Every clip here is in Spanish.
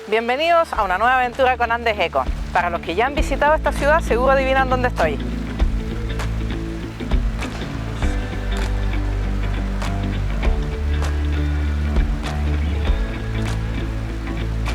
Bienvenidos a una nueva aventura con Andes Eco. Para los que ya han visitado esta ciudad, seguro adivinan dónde estoy.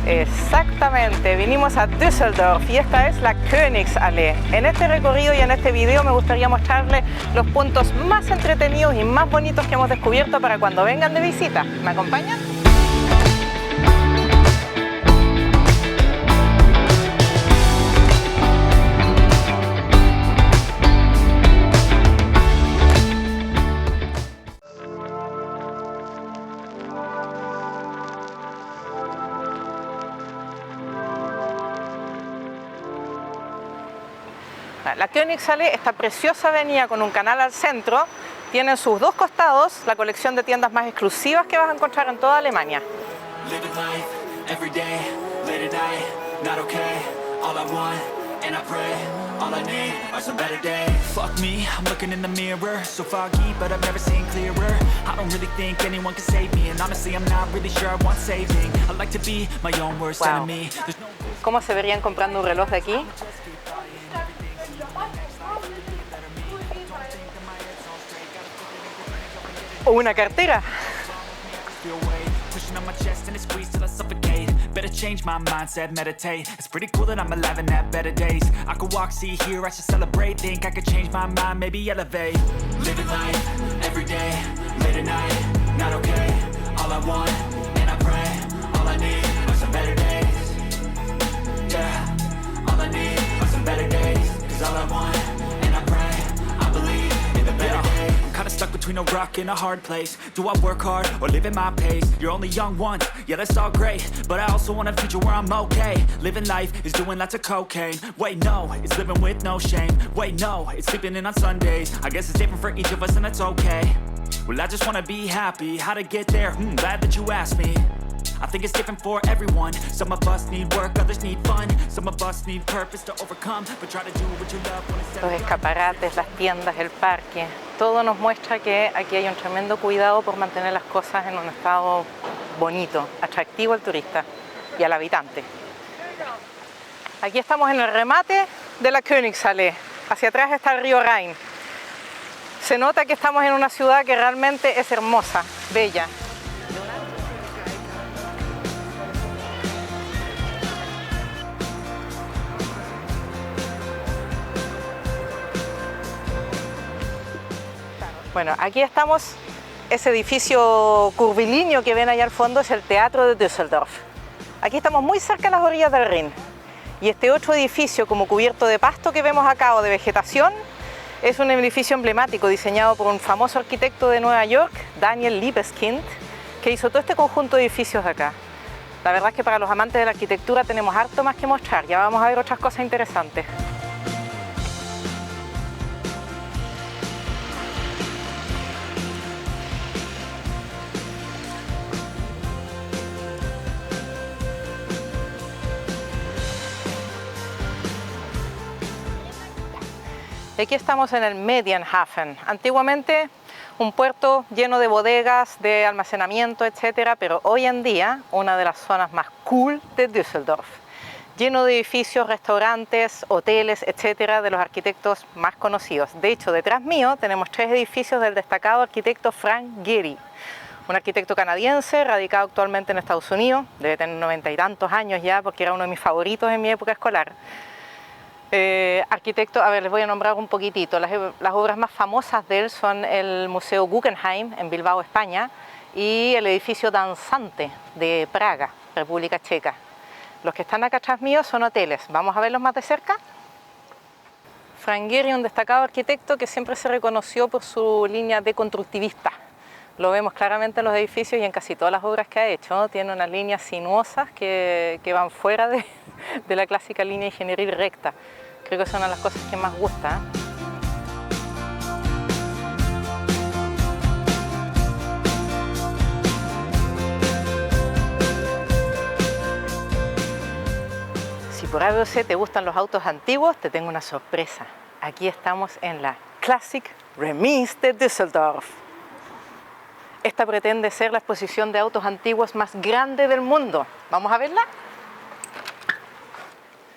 Exactamente, vinimos a Düsseldorf y esta es la Königsallee. En este recorrido y en este video me gustaría mostrarles los puntos más entretenidos y más bonitos que hemos descubierto para cuando vengan de visita. ¿Me acompañan? La Königsallee, esta preciosa avenida con un canal al centro, tiene en sus dos costados la colección de tiendas más exclusivas que vas a encontrar en toda Alemania. Wow. ¿Cómo se verían comprando un reloj de aquí? O una cartera. Better change my mindset, meditate. It's pretty cool that I'm alive and have better days. I could walk, see, hear, I should celebrate. Think I could change my mind, maybe elevate. Living life, every day, late at night, not okay. All I want, and I pray, all I need are some better days. Yeah, all I need are some better days. Cause all I want, and I pray, I believe in the better days. Kinda stuck between a rock and a hard place. Do I work hard or live at my pace? You're only young once, yeah that's all great, but I also want a future where I'm okay. Living life is doing lots of cocaine. Wait no, it's living with no shame. Wait no, it's sleeping in on Sundays. I guess it's different for each of us and that's okay. Well I just wanna be happy, how to get there? Glad that you asked me. I think it's different for everyone. Some of us need work, others need fun. Some of us need purpose to overcome, but try to do what you love when it's... Los escaparates, las tiendas, el parque, todo nos muestra que aquí hay un tremendo cuidado por mantener las cosas en un estado bonito, atractivo al turista y al habitante. Aquí estamos en el remate de la Königsallee. Hacia atrás está el río Rhein. Se nota que estamos en una ciudad que realmente es hermosa, bella. Bueno, aquí estamos, ese edificio curvilíneo que ven allá al fondo es el Teatro de Düsseldorf. Aquí estamos muy cerca de las orillas del Rin. Y este otro edificio como cubierto de pasto que vemos acá o de vegetación es un edificio emblemático diseñado por un famoso arquitecto de Nueva York, Daniel Libeskind, que hizo todo este conjunto de edificios de acá. La verdad es que para los amantes de la arquitectura tenemos harto más que mostrar, ya vamos a ver otras cosas interesantes. Y aquí estamos en el Medienhafen, antiguamente un puerto lleno de bodegas, de almacenamiento, etcétera, pero hoy en día una de las zonas más cool de Düsseldorf, lleno de edificios, restaurantes, hoteles, etcétera, de los arquitectos más conocidos. De hecho, detrás mío tenemos 3 edificios del destacado arquitecto Frank Gehry, un arquitecto canadiense radicado actualmente en Estados Unidos, debe tener 90 y tantos años ya porque era uno de mis favoritos en mi época escolar. Arquitecto, a ver, les voy a nombrar un poquitito. Las obras más famosas de él son el Museo Guggenheim en Bilbao, España, y el edificio Danzante de Praga, República Checa. Los que están acá atrás mío son hoteles. ¿Vamos a verlos más de cerca? Frank Gehry, un destacado arquitecto que siempre se reconoció por su línea deconstructivista. Lo vemos claramente en los edificios y en casi todas las obras que ha hecho. Tiene unas líneas sinuosas que van fuera de la clásica línea ingenieril recta. Creo que es una de las cosas que más gusta. Si por algo sé te gustan los autos antiguos, te tengo una sorpresa. Aquí estamos en la Classic Remise de Düsseldorf. Esta pretende ser la exposición de autos antiguos más grande del mundo. ¿Vamos a verla?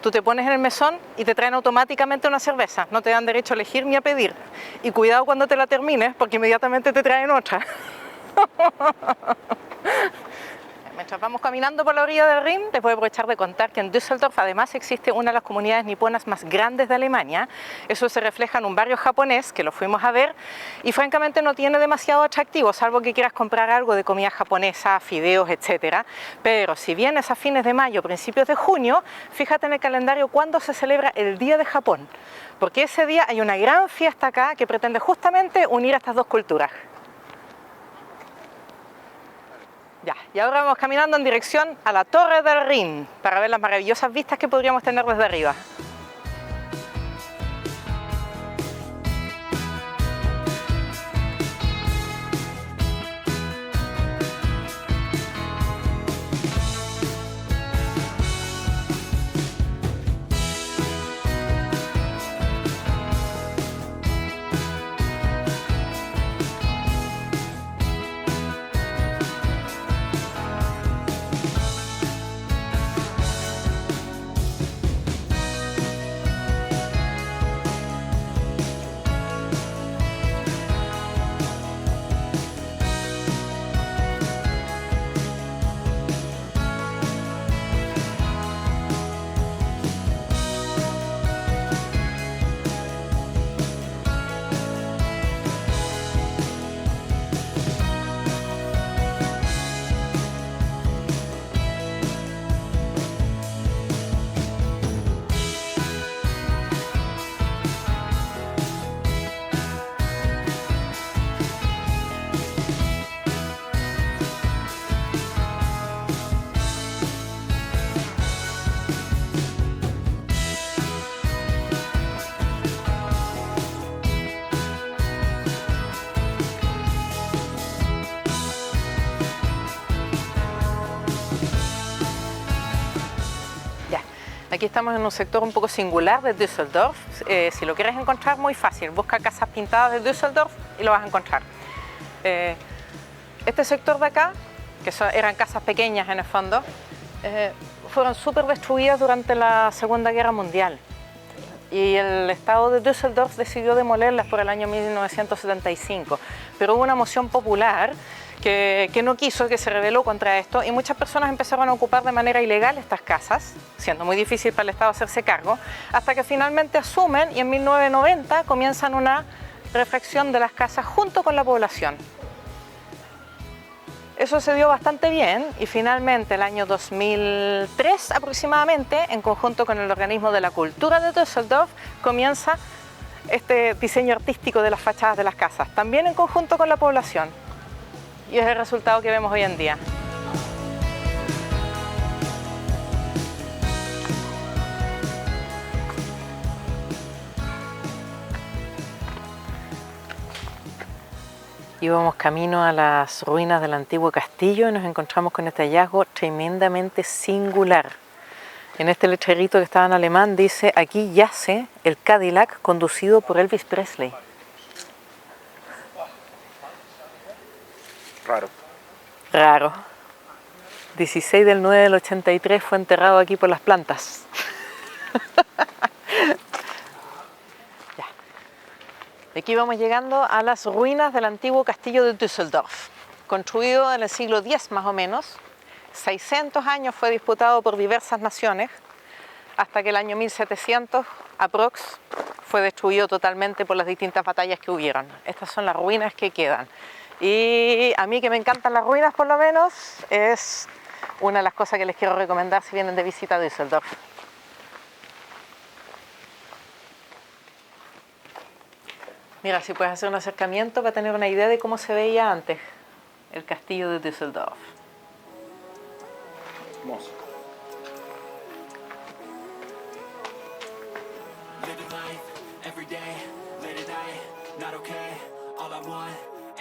Tú te pones en el mesón y te traen automáticamente una cerveza, no te dan derecho a elegir ni a pedir. Y cuidado cuando te la termines, porque inmediatamente te traen otra. Mientras vamos caminando por la orilla del Rin, les voy a aprovechar de contar que en Düsseldorf además existe una de las comunidades niponas más grandes de Alemania. Eso se refleja en un barrio japonés, que lo fuimos a ver, y francamente no tiene demasiado atractivo, salvo que quieras comprar algo de comida japonesa, fideos, etc. Pero si vienes a fines de mayo, principios de junio, fíjate en el calendario cuándo se celebra el Día de Japón, porque ese día hay una gran fiesta acá que pretende justamente unir a estas dos culturas. Ya, y ahora vamos caminando en dirección a la Torre del Rin para ver las maravillosas vistas que podríamos tener desde arriba. Aquí estamos en un sector un poco singular de Düsseldorf. Si lo quieres encontrar, muy fácil. Busca casas pintadas de Düsseldorf y lo vas a encontrar. Este sector de acá, que eran casas pequeñas en el fondo, fueron súper destruidas durante la Segunda Guerra Mundial. Y el Estado de Düsseldorf decidió demolerlas por el año 1975. Pero hubo una moción popular que no quiso, que se rebeló contra esto, y muchas personas empezaron a ocupar de manera ilegal estas casas, siendo muy difícil para el Estado hacerse cargo, hasta que finalmente asumen y en 1990 comienzan una refracción de las casas junto con la población. Eso se dio bastante bien y finalmente el año 2003 aproximadamente, en conjunto con el Organismo de la Cultura de Düsseldorf, comienza este diseño artístico de las fachadas de las casas, también en conjunto con la población. Y es el resultado que vemos hoy en día. Íbamos camino a las ruinas del antiguo castillo y nos encontramos con este hallazgo tremendamente singular. En este letrerito que estaba en alemán dice: aquí yace el Cadillac conducido por Elvis Presley. Raro. 16 del 9 del 83 fue enterrado aquí por las plantas. Ya. Aquí vamos llegando a las ruinas del antiguo castillo de Düsseldorf, construido en el siglo X más o menos. 600 años fue disputado por diversas naciones, hasta que el año 1700 aprox fue destruido totalmente por las distintas batallas que hubieron. Estas son las ruinas que quedan. Y a mí, que me encantan las ruinas por lo menos, es una de las cosas que les quiero recomendar si vienen de visita a Düsseldorf. Mira, si puedes hacer un acercamiento para tener una idea de cómo se veía antes el castillo de Düsseldorf. Hermoso.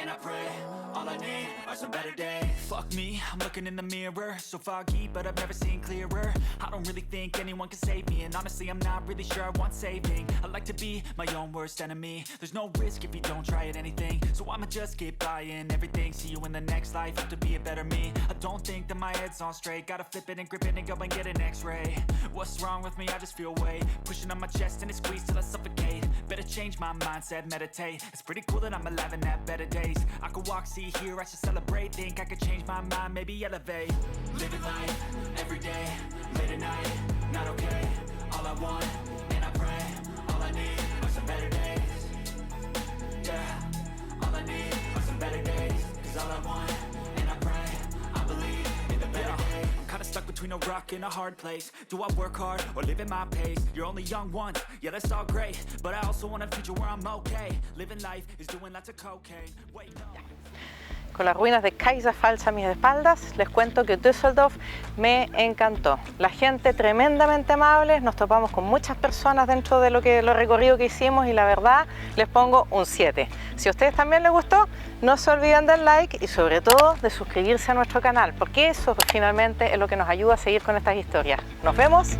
And I pray, all I need are some better days. Fuck Me, I'm looking in the mirror, so foggy, but I've never seen clearer. I don't really think anyone can save me, and honestly I'm not really sure I want saving. I like to be my own worst enemy. There's no risk if you don't try at anything, so I'ma just keep buying everything. See you in the next life, have to be a better me. I don't think that my head's on straight, gotta flip it and grip it and go and get an x-ray. What's wrong with me? I just feel weight pushing on my chest and it squeezes till I suffocate. Better change my mindset, meditate. It's pretty cool that I'm alive and have better days. I could walk, see, hear, I should celebrate. Think I could change my mind, maybe elevate. Living life, every day, late at night, not okay. All I want, and I pray, all I need are some better days. Yeah, all I need are some better days. Cause all I want, and I pray, I believe in the better days. I'm kinda stuck between a rock and a hard place. Do I work hard or live at my pace? You're only young once, yeah that's all great, but I also want a future where I'm okay. Living life is doing lots of cocaine. Wait, no. Con las ruinas de Kaiserpfalz a mis espaldas, les cuento que Düsseldorf me encantó. La gente tremendamente amable, nos topamos con muchas personas dentro de lo recorrido que hicimos y la verdad les pongo un 7. Si a ustedes también les gustó, no se olviden del like y sobre todo de suscribirse a nuestro canal, porque eso finalmente es lo que nos ayuda a seguir con estas historias. Nos vemos.